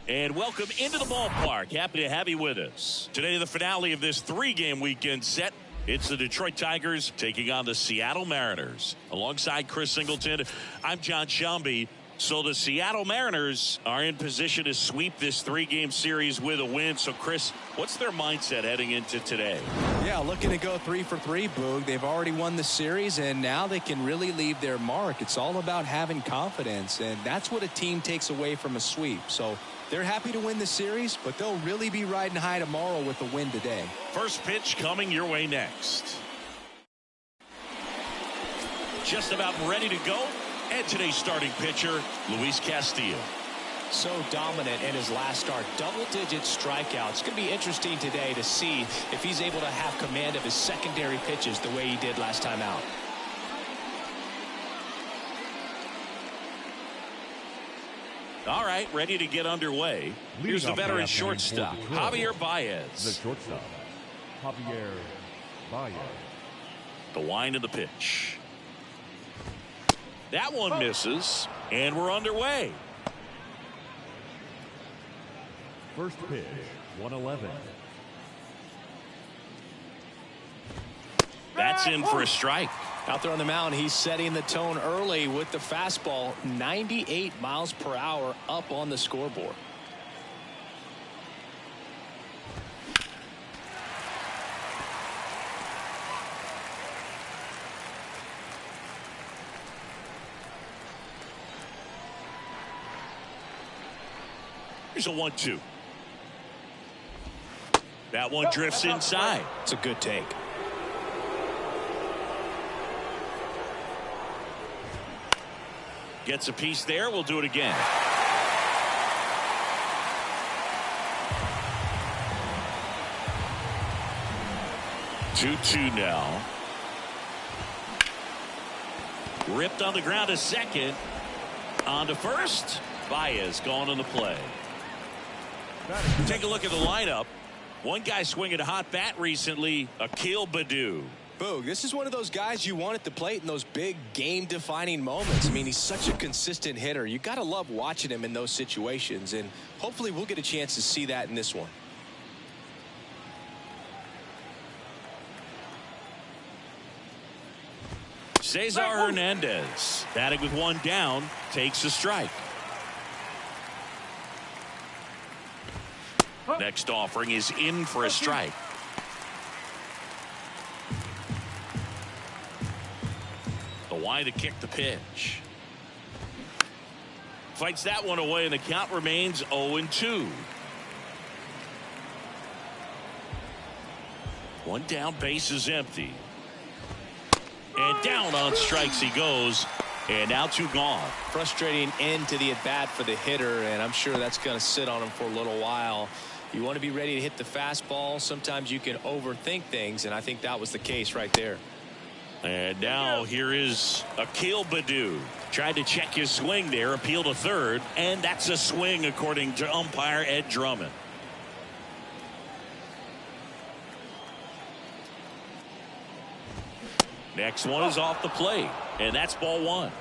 And welcome into the ballpark. Happy to have you with us. Today, the finale of this three-game weekend set. It's the Detroit Tigers taking on the Seattle Mariners. Alongside Chris Singleton, I'm John Shelby. So the Seattle Mariners are in position to sweep this three-game series with a win. So, Chris, what's their mindset heading into today? Yeah, looking to go 3 for 3, Boog. They've already won the series, and now they can really leave their mark. It's all about having confidence, and that's what a team takes away from a sweep. So they're happy to win the series, but they'll really be riding high tomorrow with a win today. First pitch coming your way next. Just about ready to go. And today's starting pitcher, Luis Castillo. So dominant in his last start. Double-digit strikeouts. It's going to be interesting today to see if he's able to have command of his secondary pitches the way he did last time out. All right, ready to get underway. Here's the veteran shortstop, Javier Baez. The shortstop, Javier Baez. The wind of the pitch. That one misses, and we're underway. First pitch, 111. That's in for a strike. Out there on the mound, he's setting the tone early with the fastball. 98 miles per hour up on the scoreboard. Here's a 1-2. That one drifts inside. It's a good take. Gets a piece there. We'll do it again. Two now. Ripped on the ground to second. On to first. Baez gone on the play. Take a look at the lineup. One guy swinging a hot bat recently, Akil Baddoo. Boog, this is one of those guys you want at the plate in those big game-defining moments. I mean, he's such a consistent hitter. You got to love watching him in those situations, and hopefully we'll get a chance to see that in this one. Cesar Hernandez, batting with one down, takes a strike. Next offering is in for a strike. The wind to kick the pitch. Fights that one away, and the count remains 0-2. One down, base is empty. And down on strikes he goes. And now two gone. Frustrating end to the at-bat for the hitter, and I'm sure that's going to sit on him for a little while. You want to be ready to hit the fastball. Sometimes you can overthink things, and I think that was the case right there. And now here is Akil Baddoo. Tried to check his swing there, appeal to third, and that's a swing according to umpire Ed Drummond. Next one is off the plate, and that's ball one.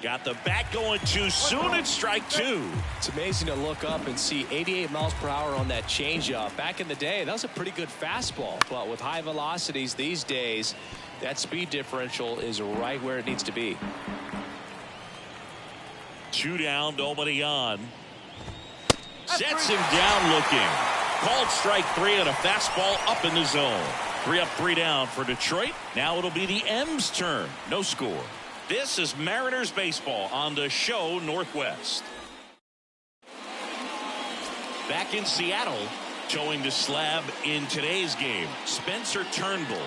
Got the bat going too soon. It's strike two. It's amazing to look up and see 88 miles per hour on that changeup. Back in the day, that was a pretty good fastball. But with high velocities these days, that speed differential is right where it needs to be. Two down, nobody on. Sets him down looking. Called strike three and a fastball up in the zone. 3 up, 3 down for Detroit. Now it'll be the M's turn. No score. This is Mariners baseball on the Show Northwest. Back in Seattle, towing the slab in today's game, Spencer Turnbull.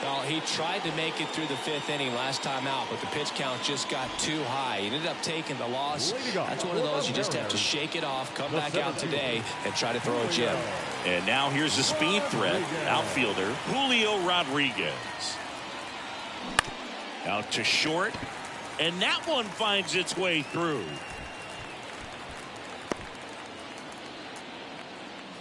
Well, he tried to make it through the 5th inning last time out, but the pitch count just got too high. He ended up taking the loss. That's one of those you just have to shake it off, come back out today, and try to throw a gem. And now here's the speed threat, outfielder Julio Rodriguez. Out to short, and that one finds its way through.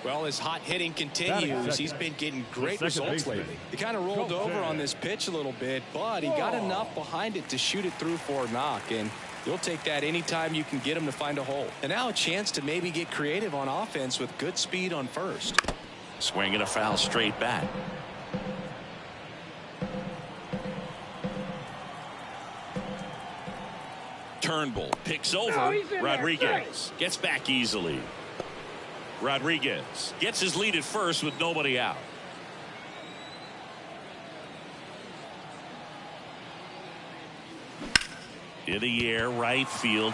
Well, his hot hitting continues. He's been getting great results lately. He kind of rolled over on this pitch a little bit, but he got enough behind it to shoot it through for a knock, and you'll take that anytime you can get him to find a hole. And now a chance to maybe get creative on offense with good speed on first. Swing and a foul straight back. Turnbull picks over. Rodriguez gets back easily. Rodriguez gets his lead at first with nobody out. In the air, right field.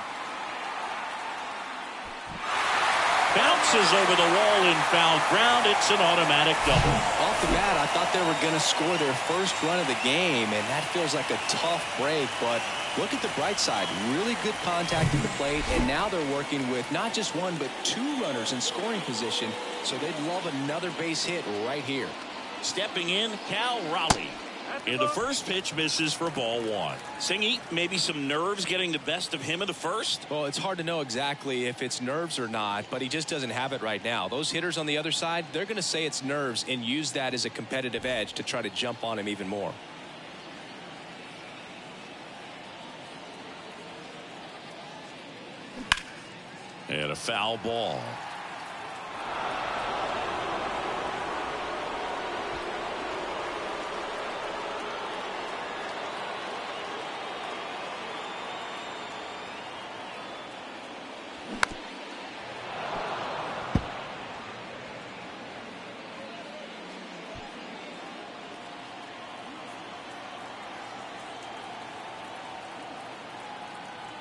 Bounces over the wall in foul ground. It's an automatic double. Off the bat, I thought they were going to score their first run of the game, and that feels like a tough break, but look at the bright side. Really good contact at the plate, and now they're working with not just one, but two runners in scoring position, so they'd love another base hit right here. Stepping in, Cal Raleigh. And the first pitch misses for ball one. Singy, maybe some nerves getting the best of him in the first? Well, it's hard to know exactly if it's nerves or not, but he just doesn't have it right now. Those hitters on the other side, they're going to say it's nerves and use that as a competitive edge to try to jump on him even more. And a foul ball.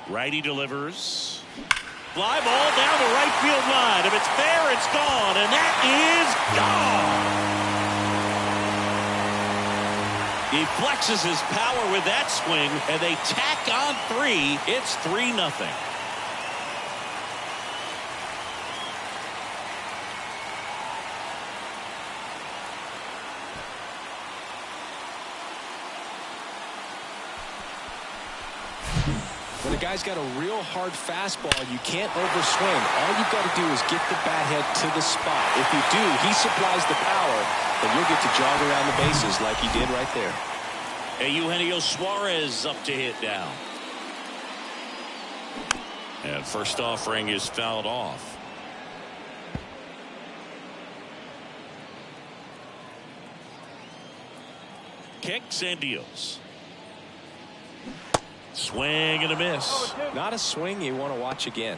Righty delivers. Fly ball down the right field line. If it's fair, it's gone. And that is gone. He flexes his power with that swing, and they tack on three. It's 3-0. When a guy's got a real hard fastball, you can't overswing. All you've got to do is get the bat head to the spot. If you do, he supplies the power, and you'll get to jog around the bases like he did right there. And Eugenio Suarez up to hit now. And first offering is fouled off. Kicks and deals. Swing and a miss. Not a swing you want to watch again.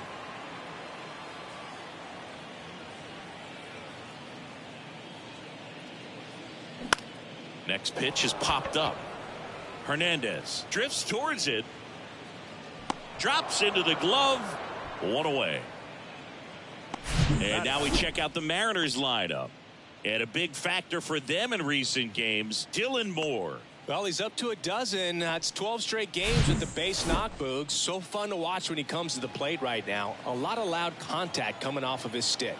Next pitch is popped up. Hernandez drifts towards it. Drops into the glove. One away. And now we check out the Mariners lineup. And a big factor for them in recent games, Dylan Moore. Well, he's up to a dozen. That's 12 straight games with the base knock, Boog. So fun to watch when he comes to the plate right now. A lot of loud contact coming off of his stick.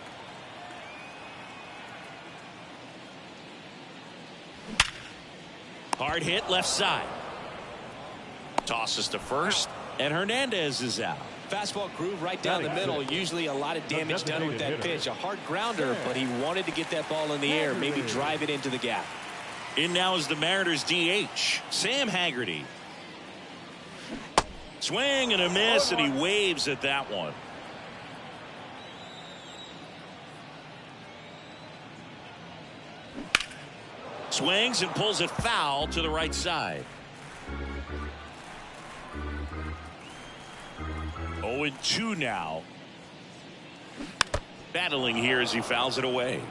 Hard hit left side. Tosses to first, and Hernandez is out. Fastball groove right down the middle. Usually a lot of damage done with that pitch. A hard grounder, but he wanted to get that ball in the air, maybe drive it into the gap. In now is the Mariners DH, Sam Haggerty. Swing and a miss, and he waves at that one. Swings and pulls it foul to the right side. 0-2 now. Battling here as he fouls it away.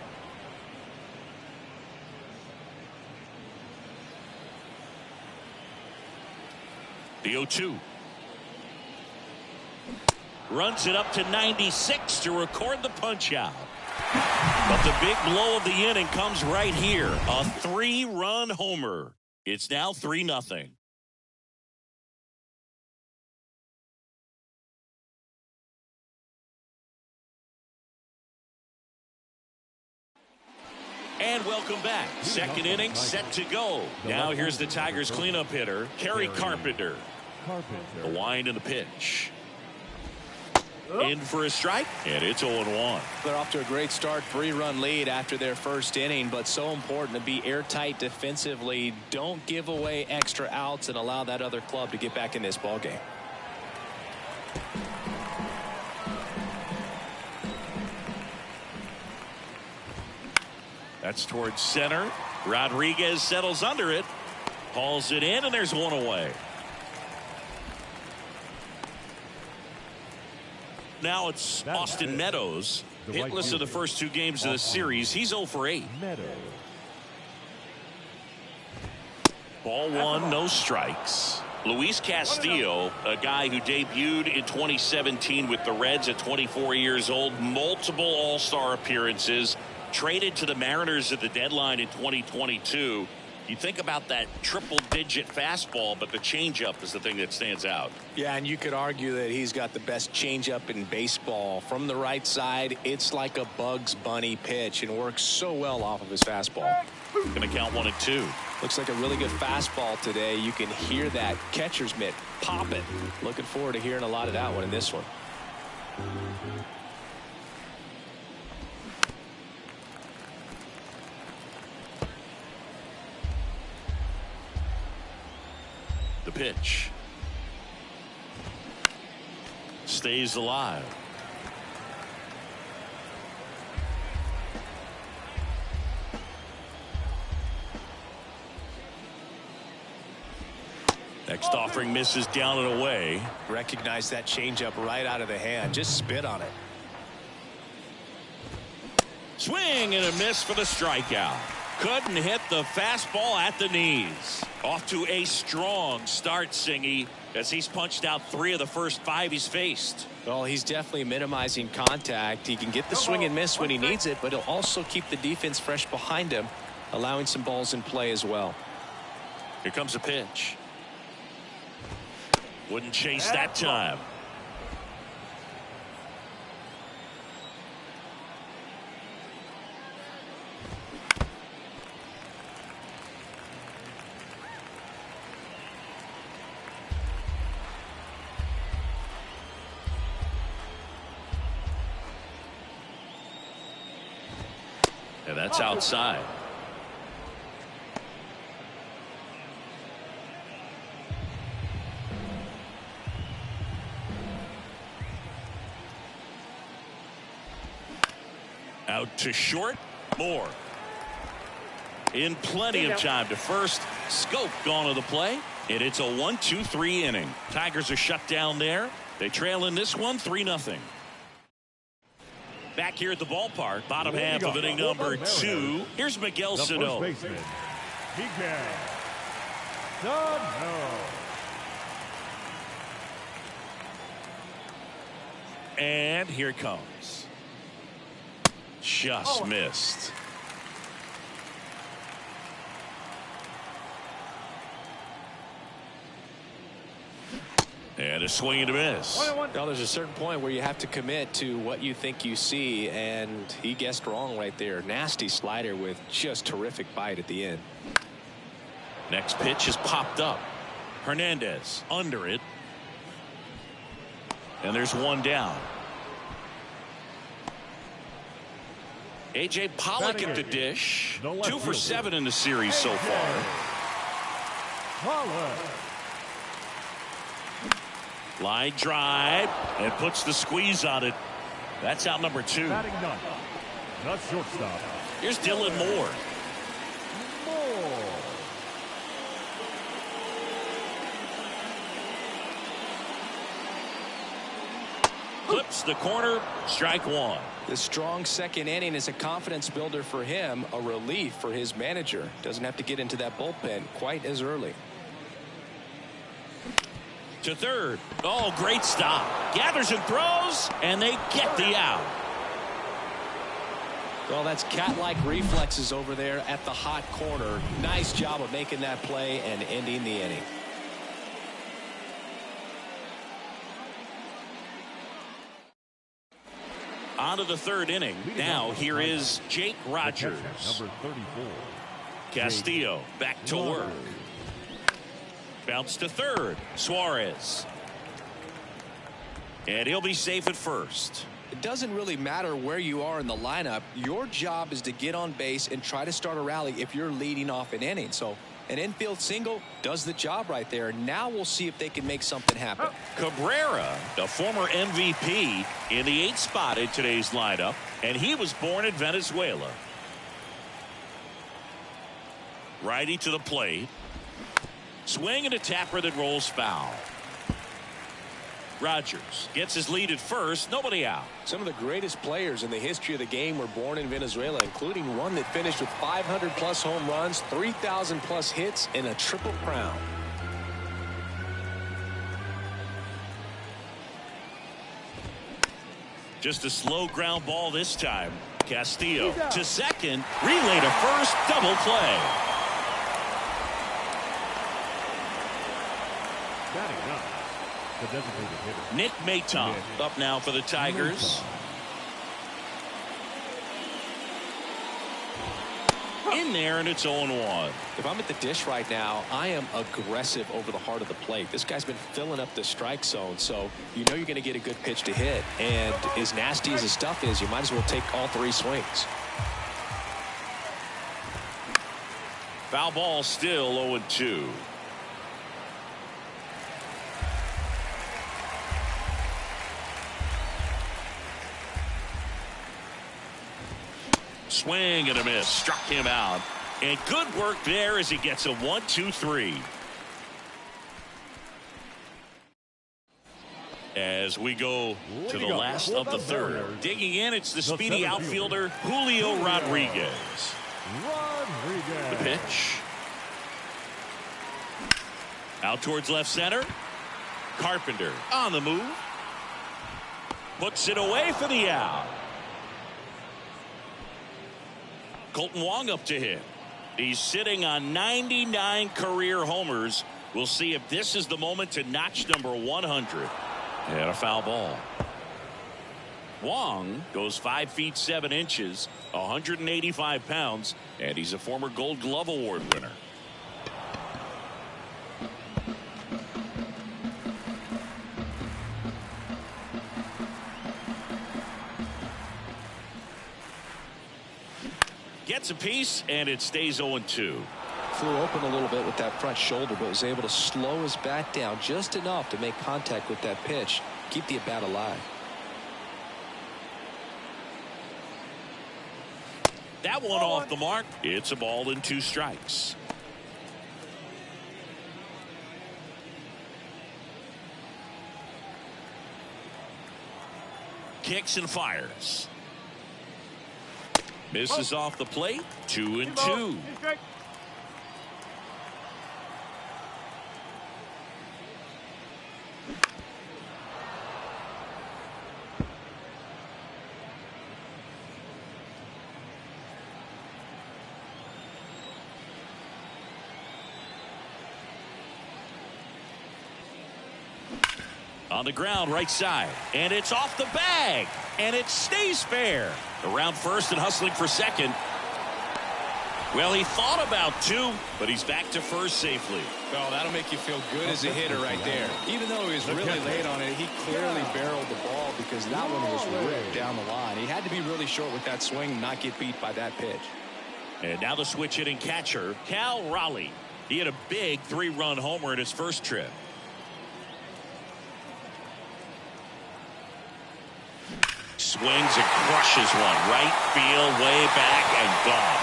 The 0-2. Runs it up to 96 to record the punch out. But the big blow of the inning comes right here. A 3-run homer. It's now 3-0. And welcome back. Second inning set to go. Now here's the Tigers cleanup hitter, Kerry Carpenter. The wind and the pitch. In for a strike, and it's 0-1. They're off to a great start, 3-run lead after their first inning, but so important to be airtight defensively. Don't give away extra outs and allow that other club to get back in this ball game. That's towards center. Rodriguez settles under it, hauls it in, and there's one away. Now it's Austin Meadows. Hitless of the first two games of the series. He's 0 for 8. Ball one, no strikes. Luis Castillo, a guy who debuted in 2017 with the Reds at 24 years old, multiple all-star appearances, traded to the Mariners at the deadline in 2022. You think about that triple-digit fastball, but the changeup is the thing that stands out. Yeah, and you could argue that he's got the best changeup in baseball. From the right side, it's like a Bugs Bunny pitch and works so well off of his fastball. Going to count 1-2. Looks like a really good fastball today. You can hear that catcher's mitt popping. Looking forward to hearing a lot of that one in this one. The pitch stays alive. Next offering misses down and away. Recognize that changeup right out of the hand. Just spit on it. Swing and a miss for the strikeout. Couldn't hit the fastball at the knees. Off to a strong start, Singy, as he's punched out 3 of the first 5 he's faced. Well, he's definitely minimizing contact. He can get the swing and miss when he needs it, but he'll also keep the defense fresh behind him, allowing some balls in play as well. Here comes a pitch. Wouldn't chase that time. And that's outside. Out to short. Moore. In plenty of time to first. Scope gone to the play. And it's a 1-2-3 inning. Tigers are shut down there. They trail in this one 3-0. Back here at the ballpark, bottom half of inning number 2. Here's Miguel Sano. And here it comes. Just missed. And a swing and a miss. Well, there's a certain point where you have to commit to what you think you see, and he guessed wrong right there. Nasty slider with just terrific bite at the end. Next pitch is popped up. Hernandez under it. And there's one down. A.J. Pollock at the dish. 2 for 7 in the series so far. Line drive and puts the squeeze on it. That's out number 2. That's shortstop. Here's Dylan Moore. Clips the corner. Strike 1. The strong second inning is a confidence builder for him, a relief for his manager. Doesn't have to get into that bullpen quite as early. To third. Oh, great stop. Gathers and throws, and they get the out. Well, that's cat-like reflexes over there at the hot corner. Nice job of making that play and ending the inning. On to the third inning. Now here is Jake Rogers. Number 34. Castillo back to work. Bounce to third. Suarez. And he'll be safe at first. It doesn't really matter where you are in the lineup. Your job is to get on base and try to start a rally if you're leading off an inning. So an infield single does the job right there. Now we'll see if they can make something happen. Cabrera, the former MVP, in the 8th spot in today's lineup, and he was born in Venezuela. Righty to the plate. Swing and a tapper that rolls foul. Rogers gets his lead at first. Nobody out. Some of the greatest players in the history of the game were born in Venezuela, including one that finished with 500+ home runs, 3,000+ hits, and a triple crown. Just a slow ground ball this time. Castillo to second. Relay to first. Double play. Batting up, the designated hitter, Nick Maton up now for the Tigers. In there, and it's 0-1. If I'm at the dish right now, I am aggressive over the heart of the plate. This guy's been filling up the strike zone, so you know you're going to get a good pitch to hit. And as nasty as his stuff is, you might as well take all 3 swings. Foul ball, still 0-2. Swing and a miss. Struck him out. And good work there as he gets a 1-2-3. As we go to the last of the third. Digging in, it's the speedy outfielder Julio Rodriguez. The pitch. Out towards left center. Carpenter on the move. Puts it away for the out. Colton Wong up to hit. He's sitting on 99 career homers. We'll see if this is the moment to notch number 100. And a foul ball. Wong goes 5 feet 7 inches, 185 pounds, and he's a former Gold Glove Award winner. Gets a piece, and it stays 0-2. Flew open a little bit with that front shoulder, but was able to slow his bat down just enough to make contact with that pitch, keep the at-bat alive. That one off the mark. It's a ball and 2 strikes. Kicks and fires. Misses off the plate. 2-2. On the ground, right side, and it's off the bag, and it stays fair. Around first and hustling for second. Well, he thought about 2, but he's back to first safely. Well, that'll make you feel good as a hitter right there. Even though he was really late on it, he clearly barreled the ball because that one was ripped down the line. He had to be really short with that swing and not get beat by that pitch. And now the switch hitting catcher, Cal Raleigh. He had a big 3-run homer in his first trip. Swings and crushes one. Right field, way back, and gone.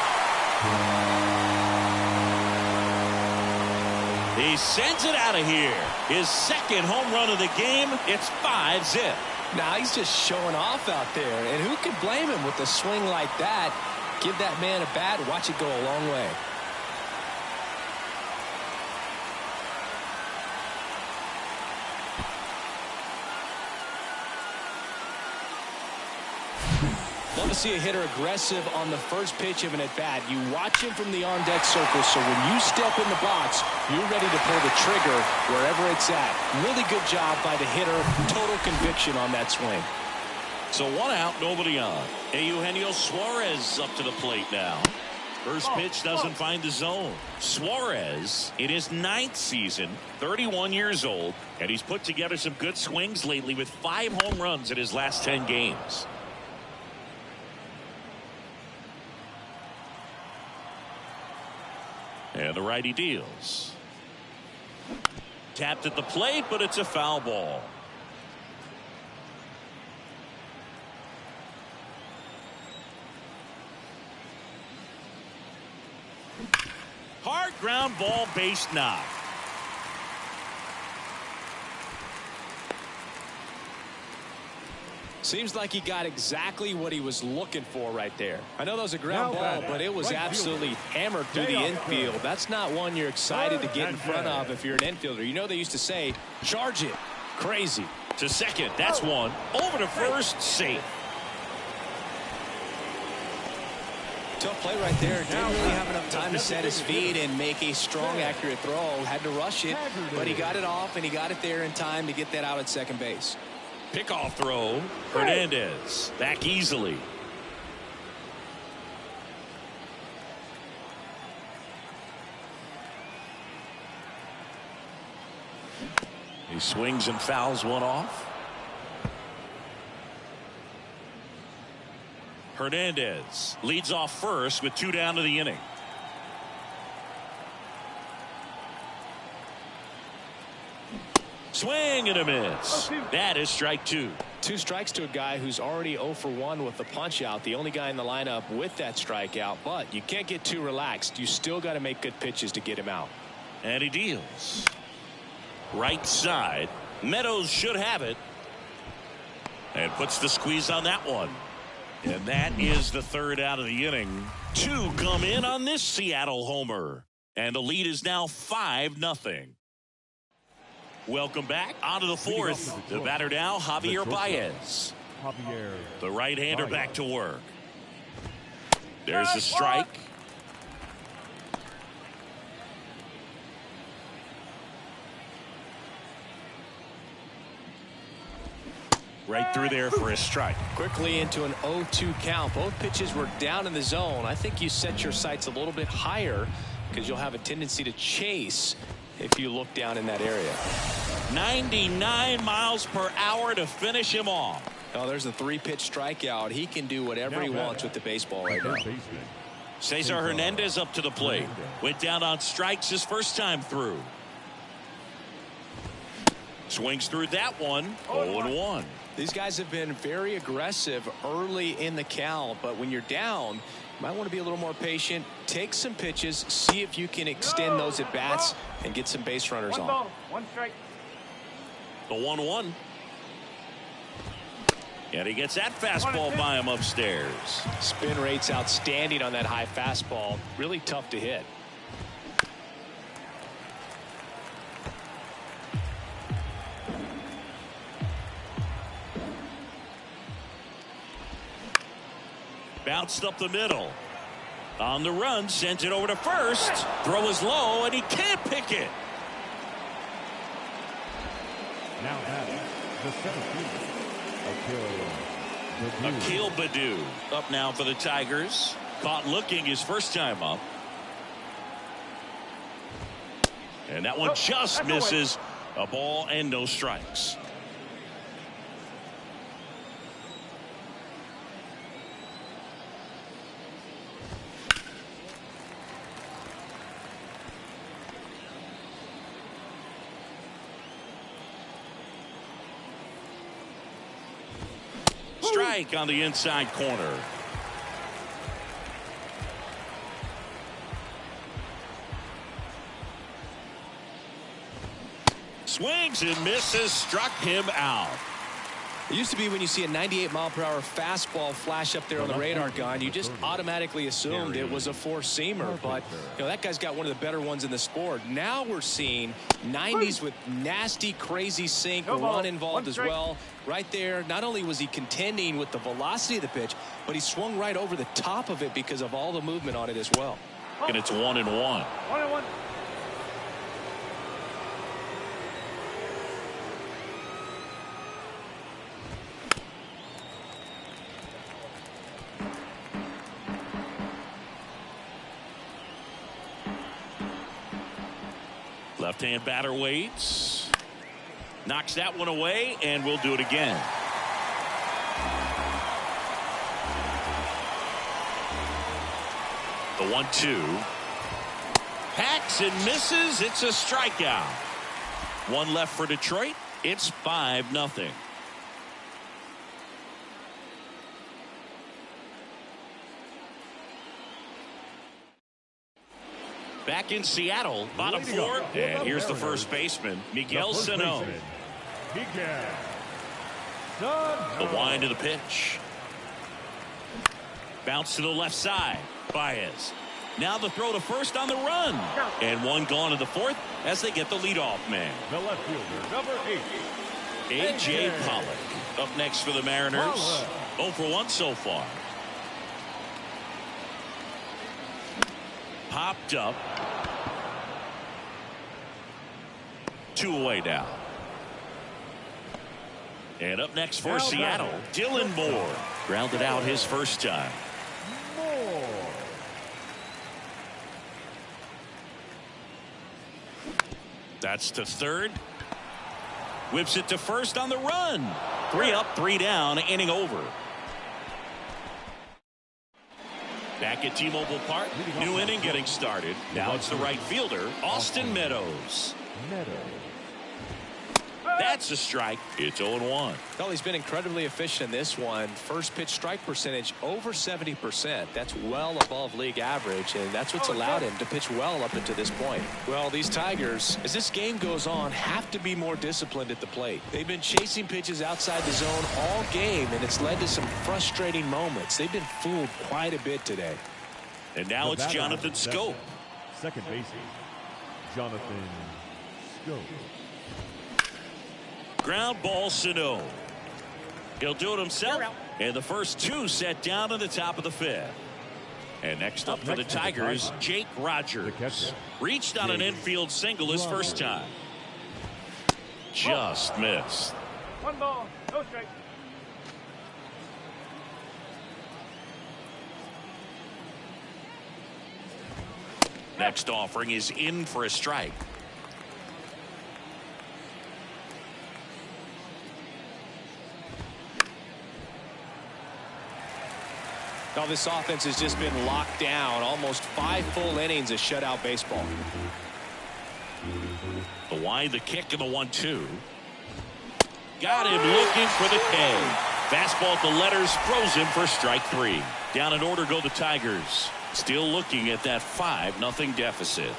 He sends it out of here. His second home run of the game. It's 5-zip. Now he's just showing off out there. And who could blame him with a swing like that? Give that man a bat, watch it go a long way. Love to see a hitter aggressive on the first pitch of an at-bat. You watch him from the on-deck circle, so when you step in the box, you're ready to pull the trigger wherever it's at. Really good job by the hitter. Total conviction on that swing. So 1 out, nobody on. Eugenio Suarez up to the plate now. First pitch doesn't find the zone. Suarez in his 9th season, 31 years old, and he's put together some good swings lately with 5 home runs in his last 10 games. And the righty deals. Tapped at the plate, but it's a foul ball. Hard ground ball, base knock. Seems like he got exactly what he was looking for right there. I know that was a ground ball, but it was absolutely hammered through the infield. That's not one you're excited to get in front of if you're an infielder. You know, they used to say, charge it. Crazy. To second, that's one. Over to first, safe. Tough play right there. Didn't really have enough time to set his feet and make a strong, accurate throw. Had to rush it, but he got it off, and he got it there in time to get that out at second base. Pickoff throw. Hernandez back easily. He swings and fouls one off. Hernandez leads off first with 2 down to the inning. Swing and a miss. That is strike 2. 2 strikes to a guy who's already 0 for 1 with the punch out. The only guy in the lineup with that strikeout, but you can't get too relaxed. You still got to make good pitches to get him out. And he deals. Right side. Meadows should have it. And puts the squeeze on that one. And that is the 3rd out of the inning. 2 come in on this Seattle homer. And the lead is now 5-0. Welcome back. On to the 4th. The batter now, Javier Baez. The right-hander back to work. There's the strike. Right through there for a strike. Quickly into an 0-2 count. Both pitches were down in the zone. I think you set your sights a little bit higher because you'll have a tendency to chase if you look down in that area. 99 miles per hour to finish him off. Oh, there's a 3-pitch strikeout. He can do whatever he wants with the baseball right now. Cesar Hernandez up to the plate. Went down on strikes his first time through. Swings through that one. 0-1. These guys have been very aggressive early in the count, but when you're down, you might want to be a little more patient. Take some pitches, see if you can extend those at bats and get some base runners on. 1 strike. The 1-1. And he gets that fastball by him upstairs. Spin rate's outstanding on that high fastball. Really tough to hit. Bounced up the middle. On the run, sends it over to first. Throw is low, and he can't pick it. Now batting the 17th, Akil Baddoo up now for the Tigers. Caught looking his first time up. And that one just misses. A ball and no strikes. Strike on the inside corner. Swings and misses, struck him out. It used to be when you see a 98-mile-per-hour fastball flash up there on the radar gun, you just automatically assumed it was a four-seamer. But you know that guy's got one of the better ones in the sport. Now we're seeing 90s with nasty, crazy sink, run involved as well. Right there, not only was he contending with the velocity of the pitch, but he swung right over the top of it because of all the movement on it as well. And it's 1-1. 1-1. Left-hand batter waits. Knocks that one away, and we'll do it again. The 1-2. Hacks and misses. It's a strikeout. One left for Detroit. It's 5-0. Back in Seattle, bottom four, and here's the first baseman, Miguel Sano. The wind of the pitch. Bounce to the left side. Baez. Now the throw to first on the run. And one gone to the fourth as they get the leadoff man. The left fielder, number 8. A.J. Pollock up next for the Mariners. 0 for 1 so far. Popped up. 2 away now. And up next for Seattle, Dylan Moore. Grounded out his first time. That's to third. Whips it to first on the run. 3 up, 3 down, inning over. Back at T-Mobile Park, new inning getting started. Now it's the right fielder, Austin Meadows. That's a strike. It's 0-1. Well, he's been incredibly efficient in this one. First pitch strike percentage over 70%. That's well above league average, and that's what's allowed him to pitch well up until this point. Well, these Tigers, as this game goes on, have to be more disciplined at the plate. They've been chasing pitches outside the zone all game, and it's led to some frustrating moments. They've been fooled quite a bit today. And now it's Jonathan Scope. Second baseman, Jonathan Scope. Ground ball, Sano. He'll do it himself. And the first 2 set down in the top of the 5th. And next up for the Tigers, Jake Rogers. Reached on an infield single his first time. Just missed. 1 ball, no strike. Next offering is in for a strike. Now this offense has just been locked down. Almost 5 full innings of shutout baseball. The wind, the kick, and the 1-2. Got him looking for the K. Fastball at the letters, throws him for strike 3. Down in order go the Tigers. Still looking at that 5-0 deficit.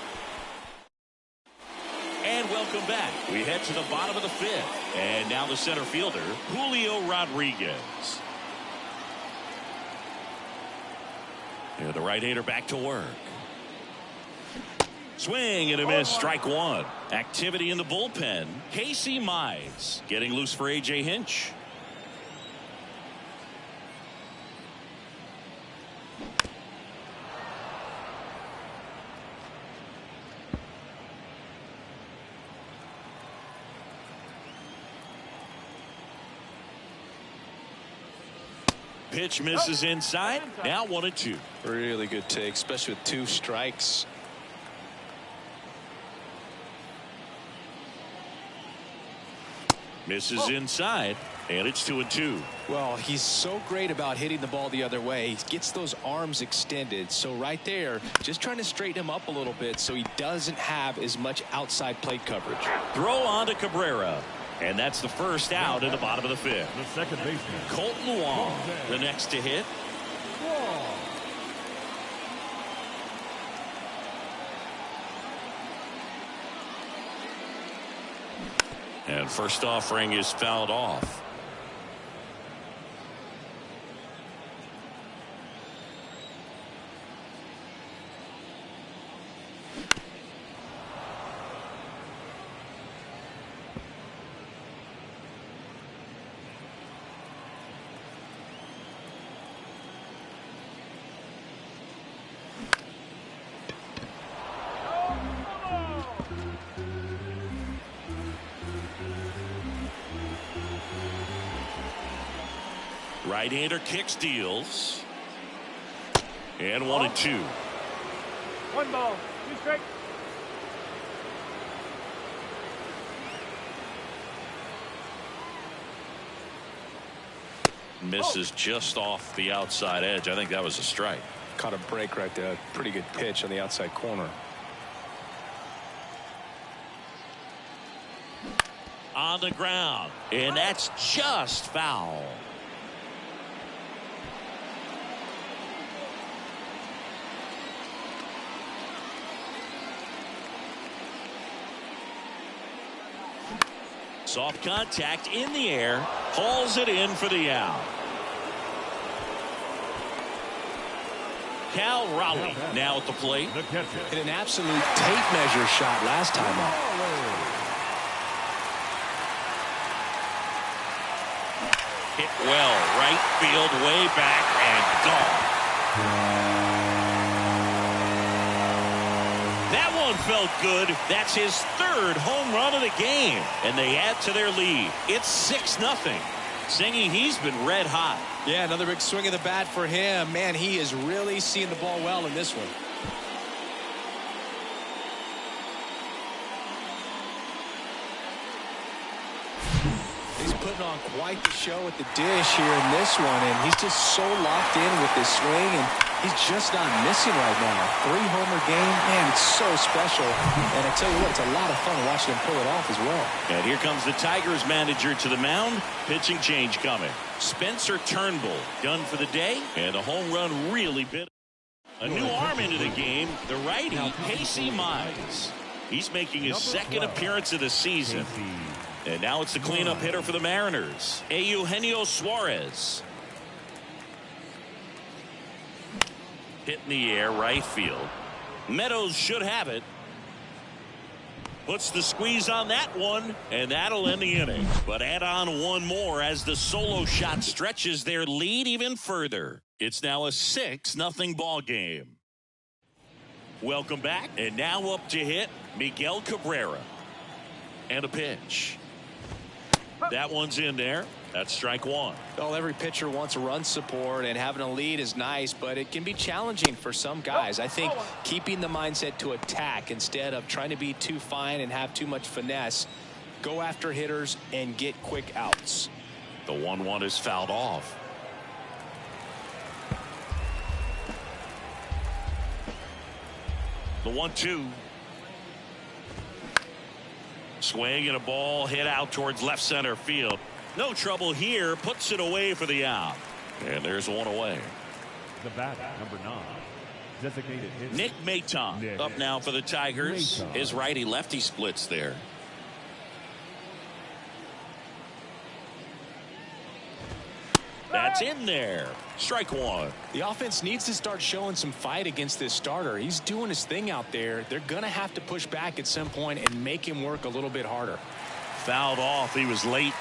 And welcome back. We head to the bottom of the 5th. And now the center fielder, Julio Rodriguez. And the right-hander back to work. Swing and a miss, strike 1. Activity in the bullpen. Casey Mize getting loose for A.J. Hinch. Pitch misses inside. Now 1-2. Really good take, especially with 2 strikes. Misses inside, and it's 2-2. Well, he's so great about hitting the ball the other way. He gets those arms extended. So right there, just trying to straighten him up a little bit so he doesn't have as much outside plate coverage. Throw on to Cabrera. And that's the first out in the bottom of the 5th. The second baseman, Colton Wong, the next to hit. And first offering is fouled off. Right-hander kicks, deals. And 1-2. 1 ball, 2 strikes. Misses just off the outside edge. I think that was a strike. Caught a break right there. Pretty good pitch on the outside corner. On the ground, and that's just foul. Soft contact in the air, hauls it in for the out. Cal Raleigh now at the plate. Hit an absolute tape measure shot last time up. Hit well, right field, way back, and gone. That one felt good. That's his third home run of the game, and they add to their lead. It's 6-0. Singy, he's been red hot. Yeah, another big swing of the bat for him. Man, he is really seeing the ball well in this one. Putting on quite the show at the dish here in this one, and he's just so locked in with this swing, and he's just not missing right now. 3-homer game, man, it's so special. And I tell you what, it's a lot of fun watching him pull it off as well. And here comes the Tigers manager to the mound. Pitching change coming. Spencer Turnbull done for the day, and a home run really bit. A new arm into the game, the righty Casey Mize. He's making his second appearance of the season. And now it's the cleanup hitter for the Mariners, Eugenio Suarez. Hit in the air, right field. Meadows should have it. Puts the squeeze on that one, and that'll end the inning. But add on one more as the solo shot stretches their lead even further. It's now a 6-0 ball game. Welcome back, and now up to hit Miguel Cabrera. And a pitch. That one's in there. That's strike one. Well, every pitcher wants run support, and having a lead is nice, but it can be challenging for some guys. I think keeping the mindset to attack instead of trying to be too fine and have too much finesse, go after hitters and get quick outs. The 1-1 is fouled off. The 1-2. Swing and a ball hit out towards left center field. No trouble here. Puts it away for the out. And there's one away. The batter, number 9. Designated hitter. Nick Maton up now for the Tigers. His righty-lefty splits there. That's in there. Strike one. The offense needs to start showing some fight against this starter. He's doing his thing out there. They're going to have to push back at some point and make him work a little bit harder. Fouled off. He was late.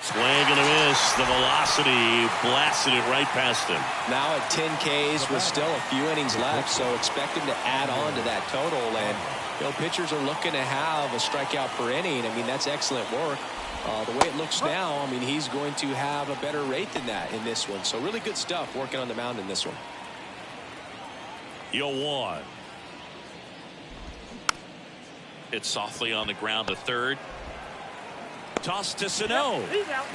Swing and a miss. The velocity blasted it right past him. Now at 10 Ks with still a few innings left, so expect him to add on to that total. And you know, pitchers are looking to have a strikeout per inning. I mean, that's excellent work. The way it looks now, I mean, he's going to have a better rate than that in this one. So really good stuff working on the mound in this one. 0-1. It's softly on the ground to third. Toss to Sano.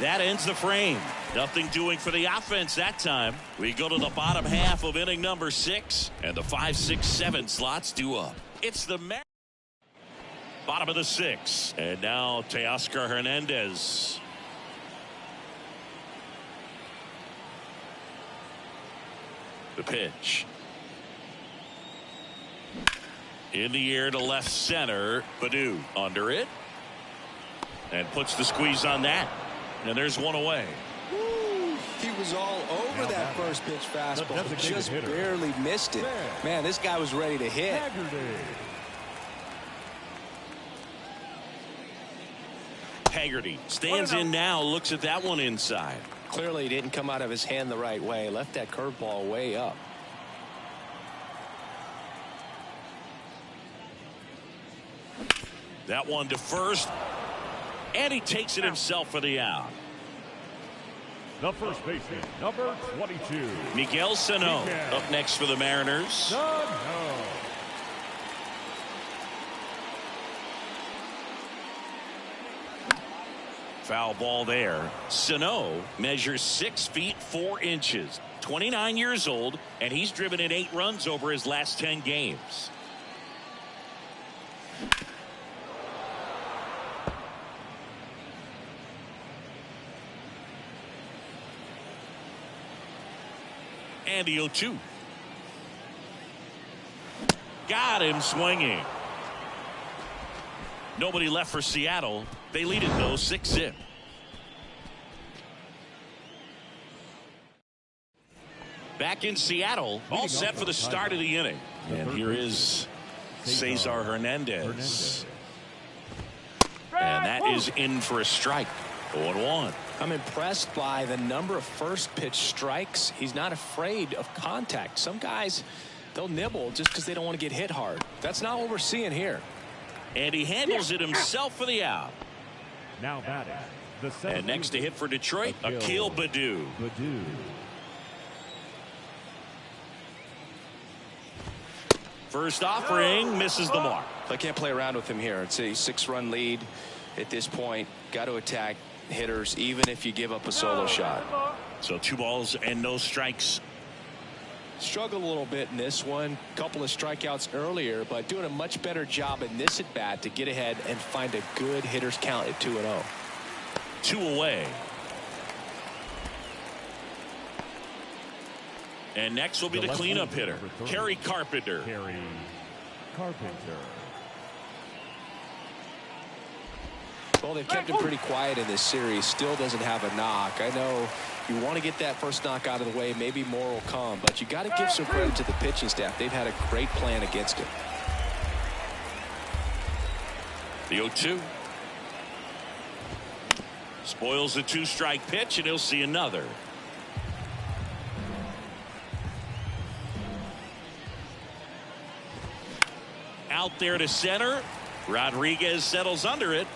That ends the frame. Nothing doing for the offense that time. We go to the bottom half of inning number 6, and the 5, 6, 7 slots due up. It's the bottom of the 6, and now Teoscar Hernandez. The pitch. In the air to left center. Baду under it. And puts the squeeze on that. And there's one away. Woo, he was all over that first pitch fastball, but just barely missed it. Man, this guy was ready to hit. Haggerty stands in now, looks at that one inside. Clearly didn't come out of his hand the right way. Left that curveball way up. That one to first. And he takes it himself for the out. The first baseman, number 22. Miguel Sano up next for the Mariners. Foul ball there. Sano measures 6 feet 4 inches. 29 years old, and he's driven in 8 runs over his last 10 games. And the 0-2. Got him swinging. Nobody left for Seattle. They lead it though 6-0. Back in Seattle, all set for the start of the inning. And here is Cesar Hernandez. And that is in for a strike. 0-1. I'm impressed by the number of first pitch strikes. He's not afraid of contact. Some guys, they'll nibble just because they don't want to get hit hard. That's not what we're seeing here. And he handles it himself for the out. Now batting. And next to hit for Detroit, Akil Baddoo. First offering misses the mark. I can't play around with him here. It's a 6-run lead at this point. Got to attack hitters even if you give up a solo shot. So 2 balls and no strikes. Struggled a little bit in this one. Couple of strikeouts earlier, but doing a much better job in this at bat to get ahead and find a good hitter's count at 2-0. 2 away. And next will be the cleanup hitter, Kerry Carpenter. Well, they've kept him pretty quiet in this series. Still doesn't have a knock. I know you want to get that first knock out of the way. Maybe more will come, but you got to give some credit to the pitching staff. They've had a great plan against him. The 0-2. Spoils the 2-strike pitch, and he'll see another. Out there to center. Rodriguez settles under it.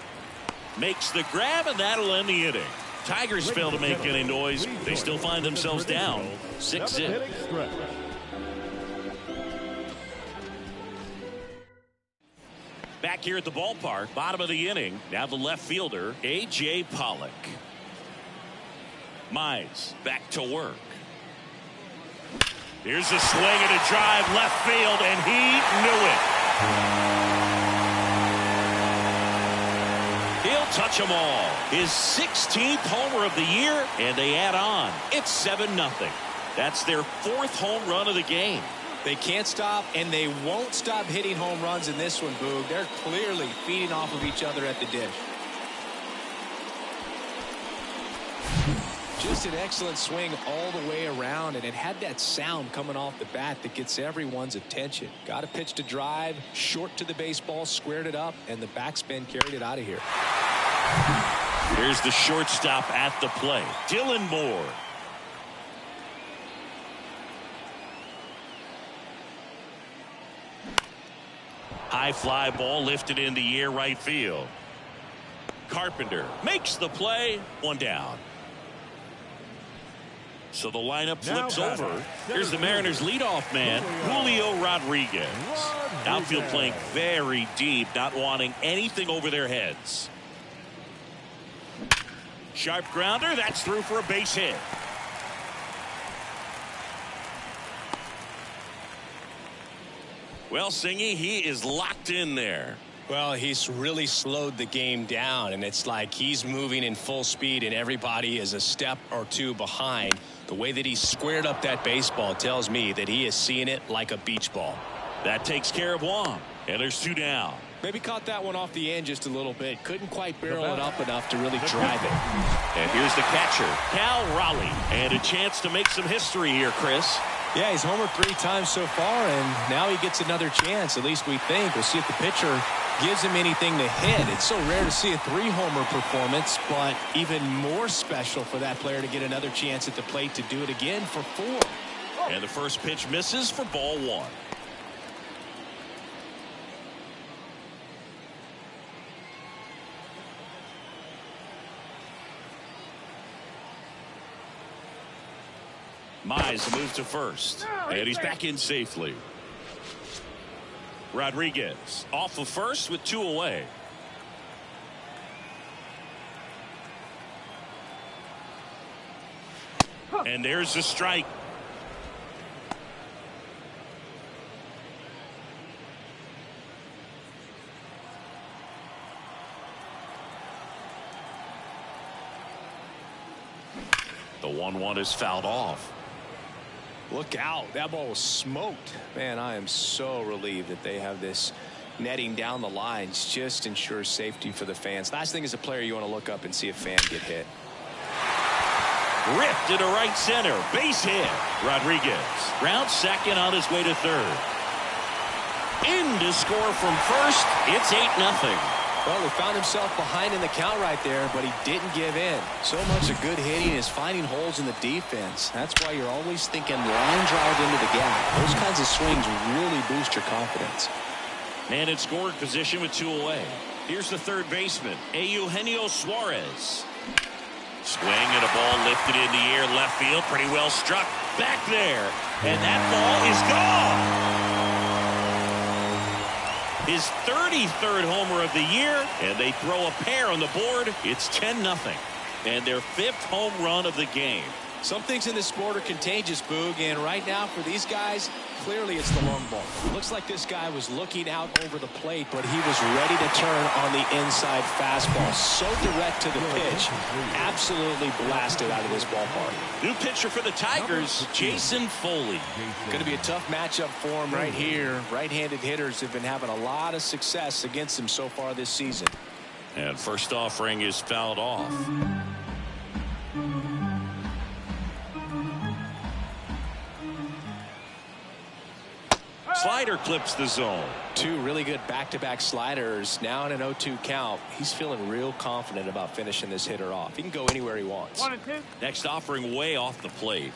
Makes the grab, and that'll end the inning. Tigers fail to make any noise. They still find themselves down 6-0. Back here at the ballpark, bottom of the inning. Now the left fielder, A.J. Pollock. Mize back to work. Here's a swing and a drive left field, and he knew it. He'll touch them all. His 16th homer of the year, and they add on. It's 7-0. That's their 4th home run of the game. They can't stop, and they won't stop hitting home runs in this one, Boog. They're clearly feeding off of each other at the dish. Just an excellent swing all the way around, and it had that sound coming off the bat that gets everyone's attention. Got a pitch to drive, short to the baseball, squared it up, and the backspin carried it out of here. Here's the shortstop at the plate, Dylan Moore. High fly ball lifted in the air right field. Carpenter makes the play. 1 down. So the lineup flips over. Here's the Mariners leadoff man, Julio Rodriguez. Outfield playing very deep, not wanting anything over their heads. Sharp grounder, that's through for a base hit. Well, Singy, he is locked in there. Well, he's really slowed the game down, and it's like he's moving in full speed, and everybody is a step or two behind. The way that he squared up that baseball tells me that he is seeing it like a beach ball. That takes care of Wong, and there's 2 down. Maybe caught that one off the end just a little bit. Couldn't quite barrel it up enough to really drive it. And here's the catcher, Cal Raleigh, and a chance to make some history here, Chris. Yeah, he's homered 3 times so far, and now he gets another chance, at least we think. We'll see if the pitcher gives him anything to hit. It's so rare to see a 3-homer performance, but even more special for that player to get another chance at the plate to do it again for 4. And the first pitch misses for ball 1. Mize moves to first, and he's back in safely. Rodriguez off of first with 2 away. And there's the strike. The 1-1 is fouled off. Look out. That ball was smoked. Man, I am so relieved that they have this netting down the lines. Just ensures safety for the fans. Last thing as a player, you want to look up and see a fan get hit. Ripped into right center. Base hit. Rodriguez rounds second on his way to third. In to score from first. It's 8-0. Well, he found himself behind in the count right there, but he didn't give in. So much of good hitting is finding holes in the defense. That's why you're always thinking line drive into the gap. Those kinds of swings really boost your confidence. Man in scoring position with 2 away. Here's the third baseman, Eugenio Suarez. Swing and a ball lifted in the air, left field, pretty well struck. Back there, and that ball is gone. His 33rd homer of the year, and they throw a pair on the board. It's 10-0, and their 5th home run of the game. Some things in this sport are contagious, Boog, and right now for these guys, clearly it's the long ball. Looks like this guy was looking out over the plate, but he was ready to turn on the inside fastball. So direct to the pitch, absolutely blasted out of this ballpark. New pitcher for the Tigers, Jason Foley. Going to be a tough matchup for him right here. Right-handed hitters have been having a lot of success against him so far this season. And first offering is fouled off. Slider clips the zone. 2 really good back-to-back sliders. Now in an 0-2 count. He's feeling real confident about finishing this hitter off. He can go anywhere he wants. 1 and 2. Next offering way off the plate.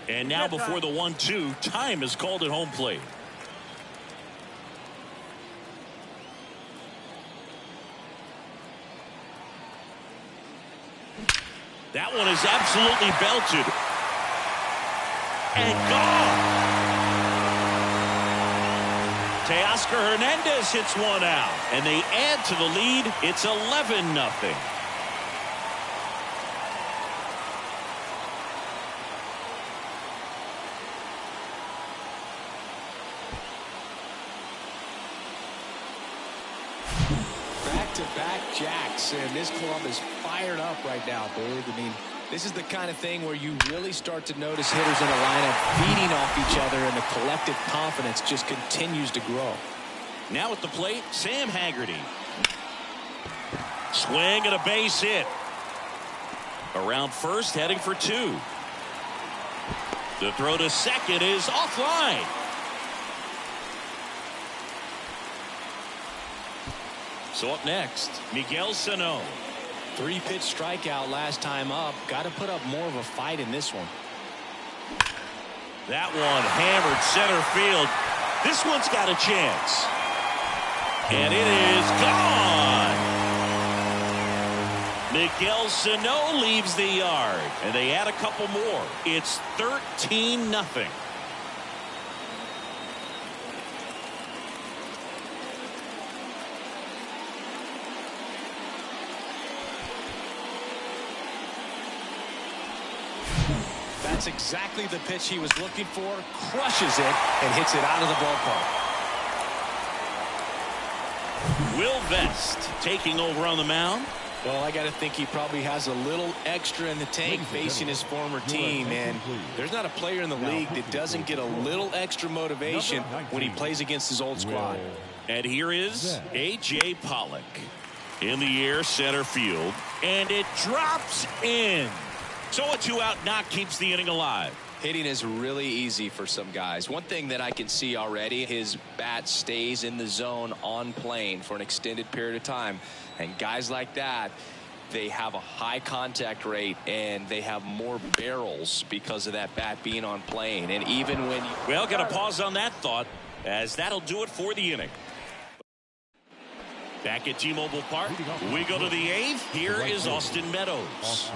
And now before the 1-2, time is called at home plate. That one is absolutely belted. And gone. Teoscar Hernandez hits one out, and they add to the lead. It's 11-0. Back-to-back jacks, and this club is fired up right now, Boog. I mean, this is the kind of thing where you really start to notice hitters in a lineup feeding off each other, and the collective confidence just continues to grow. Now at the plate, Sam Haggerty. Swing and a base hit. Around first, heading for 2. The throw to second is offline. So up next, Miguel Sano. 3-pitch strikeout last time up. Got to put up more of a fight in this one. That one hammered center field. This one's got a chance. And it is gone. Miguel Sano leaves the yard. And they add a couple more. It's 13-0. That's exactly the pitch he was looking for. Crushes it and hits it out of the ballpark. Will Vest taking over on the mound. Well, I got to think he probably has a little extra in the tank facing his former team, and there's not a player in the league that doesn't get a little extra motivation when he plays against his old squad. And here is A.J. Pollock in the air, center field, and it drops in. So a 2-out knock keeps the inning alive. Hitting is really easy for some guys. One thing that I can see already, his bat stays in the zone on plane for an extended period of time. And guys like that, they have a high contact rate and they have more barrels because of that bat being on plane. And even when well, got to pause on that thought, as that'll do it for the inning. Back at T-Mobile Park, we go to the 8th. Here is Austin Meadows.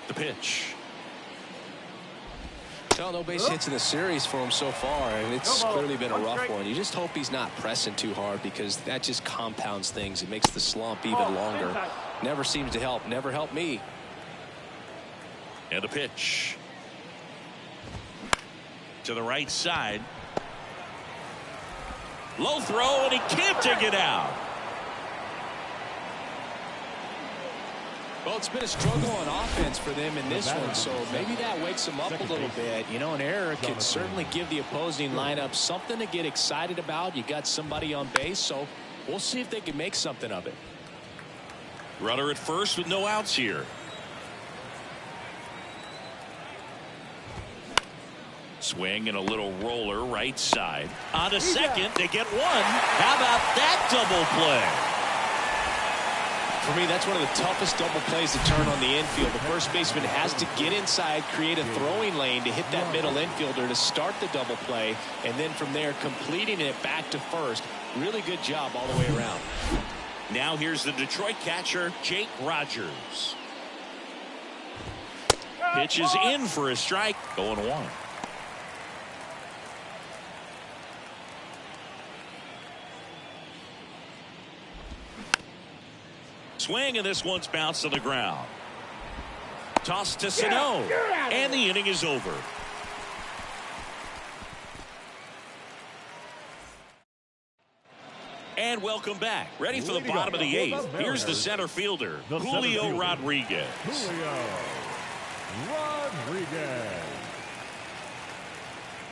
The pitch. Well, no base hits in the series for him so far, and it's clearly been a rough one. You just hope he's not pressing too hard, because that just compounds things. It makes the slump even longer. Never seems to help. Never helped me. And a pitch to the right side. Low throw, and he can't take it out. Well, it's been a struggle on offense for them in this one, so maybe that wakes them up a little bit. You know, an error can certainly give the opposing lineup something to get excited about. You got somebody on base, so we'll see if they can make something of it. Runner at first with no outs here. Swing and a little roller right side. On to second, they get one. How about that double play? For me, that's one of the toughest double plays to turn on the infield. The first baseman has to get inside, create a throwing lane to hit that middle infielder to start the double play, and then from there completing it back to first. Really good job all the way around. Now here's the Detroit catcher, Jake Rogers. Pitch is in for a strike. 0-1. Swing, and this one's bounced to the ground. Toss to Sano, and the inning is over. And welcome back. Ready for the bottom of the eighth. Here's the center fielder, Julio Rodriguez.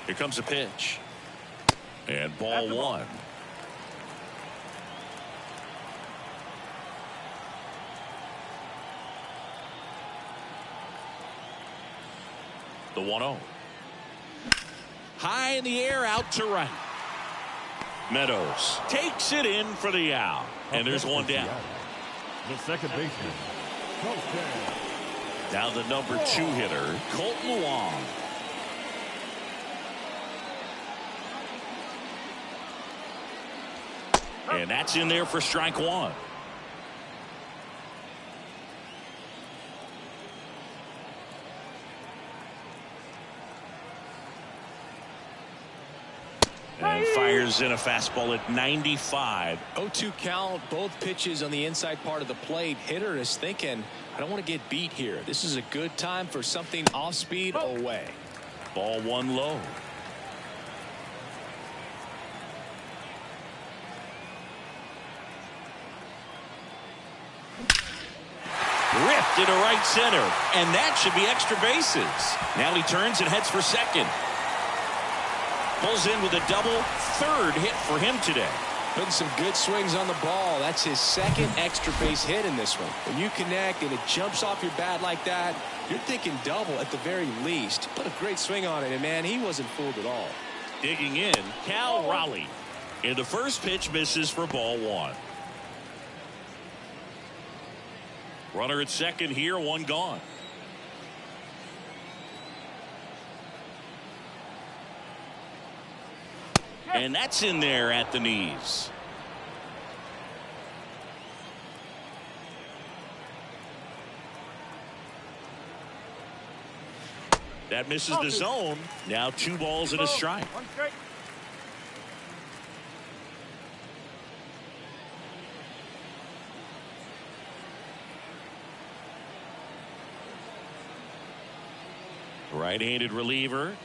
Here comes a pitch. And ball one. The 1-0. High in the air, out to right. Meadows takes it in for the out. And there's one down. The second baseman. Now the number 2 hitter, Colton Wong. And that's in there for strike one. And fires in a fastball at 95. 0-2 count, both pitches on the inside part of the plate. Hitter is thinking, I don't want to get beat here. This is a good time for something off speed away. Ball one low. Ripped into right center, and that should be extra bases. Now he turns and heads for second. Pulls in with a double, third hit for him today. Putting some good swings on the ball. That's his second extra base hit in this one. When you connect and it jumps off your bat like that, you're thinking double at the very least. Put a great swing on it, and man, he wasn't fooled at all. Digging in, Cal Raleigh. And the first pitch misses for ball one. Runner at second here, one gone. And that's in there at the knees. That misses the zone. Now 2 balls and a strike. Right-handed reliever.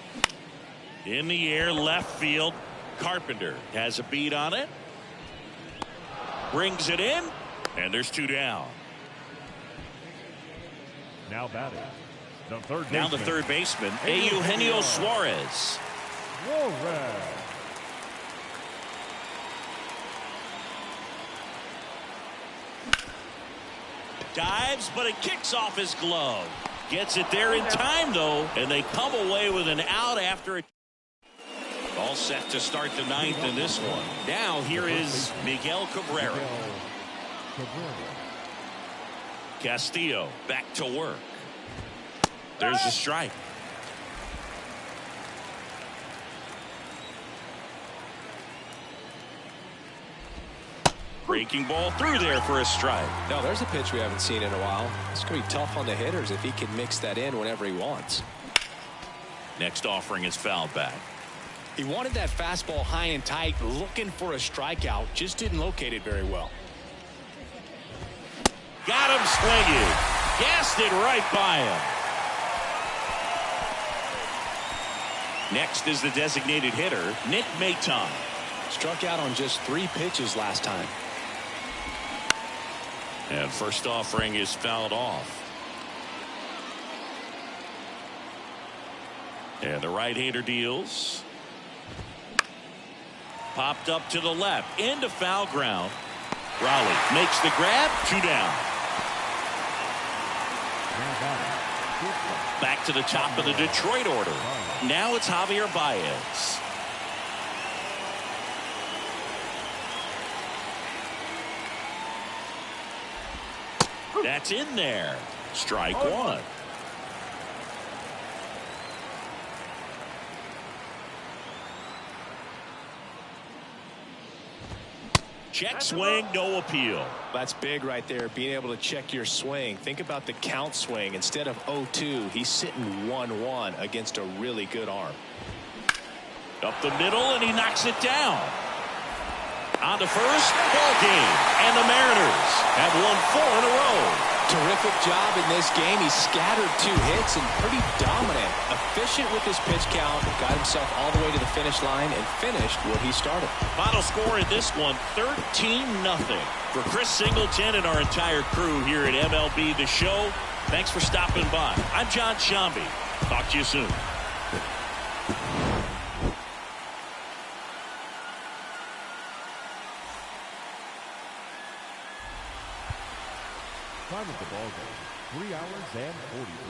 In the air, left field. Carpenter has a beat on it. Brings it in. And there's 2 down. Now batting. The third now the third baseman, Eugenio Suarez. Dives, but it kicks off his glove. Gets it there in time, though, and they come away with an out after it. All set to start the 9th in this one. Now here is Miguel Cabrera. Castillo back to work. There's a strike. Breaking ball through there for a strike. No, there's a pitch we haven't seen in a while. It's going to be tough on the hitters if he can mix that in whenever he wants. Next offering is fouled back. He wanted that fastball high and tight, looking for a strikeout. Just didn't locate it very well. Got him swinging. Gassed it right by him. Next is the designated hitter, Nick Maton. Struck out on just 3 pitches last time. And first offering is fouled off. And the right-hander deals. Popped up to the left. Into foul ground. Raleigh makes the grab. 2 down. Back to the top of the Detroit order. Now it's Javier Baez. That's in there. Strike 1. Check swing, no appeal. That's big right there, being able to check your swing. Think about the count swing. Instead of 0-2, he's sitting 1-1 against a really good arm. Up the middle, and he knocks it down. On to first, ball game. And the Mariners have won 4 in a row. Terrific job in this game. He scattered 2 hits and pretty dominant. Efficient with his pitch count. Got himself all the way to the finish line and finished what he started. Final score in this one, 13-0. For Chris Singleton and our entire crew here at MLB The Show, thanks for stopping by. I'm John Shambi. Talk to you soon. Time of the ball game, 3 hours and 40 minutes.